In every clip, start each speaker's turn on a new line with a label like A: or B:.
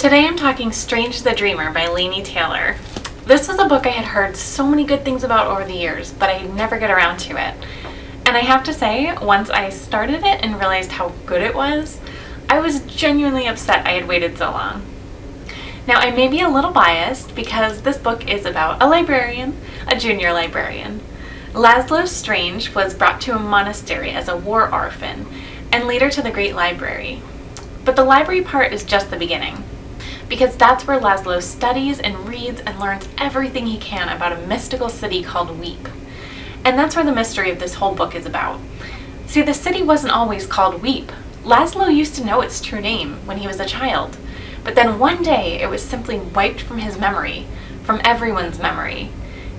A: Today I'm talking Strange the Dreamer by Laini Taylor. This was a book I had heard so many good things about over the years, but I never get around to it. And I have to say, once I started it and realized how good it was, I was genuinely upset I had waited so long. Now, I may be a little biased because this book is about a librarian, a junior librarian. Laszlo Strange was brought to a monastery as a war orphan and later to the Great Library. But the library part is just the beginning, because that's where Laszlo studies and reads and learns everything he can about a mystical city called Weep. And that's where the mystery of this whole book is about. See, the city wasn't always called Weep. Laszlo used to know its true name when he was a child, but then one day it was simply wiped from his memory, from everyone's memory.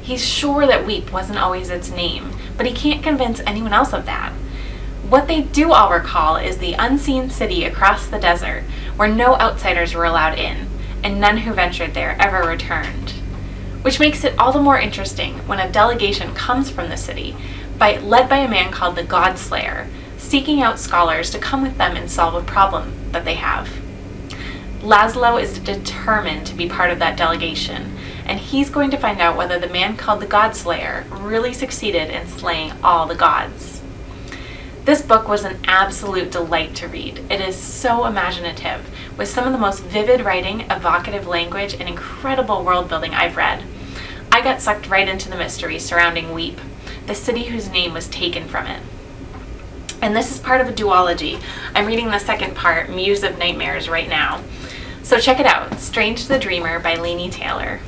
A: He's sure that Weep wasn't always its name, but he can't convince anyone else of that. What they do all recall is the unseen city across the desert, where no outsiders were allowed in, and none who ventured there ever returned. Which makes it all the more interesting when a delegation comes from the city, led by a man called the God Slayer, seeking out scholars to come with them and solve a problem that they have. Laszlo is determined to be part of that delegation, and he's going to find out whether the man called the God Slayer really succeeded in slaying all the gods. This book was an absolute delight to read. It is so imaginative, with some of the most vivid writing, evocative language, and incredible world building I've read. I got sucked right into the mystery surrounding Weep, the city whose name was taken from it. And this is part of a duology. I'm reading the second part, Muse of Nightmares, right now. So check it out, Strange the Dreamer by Laini Taylor.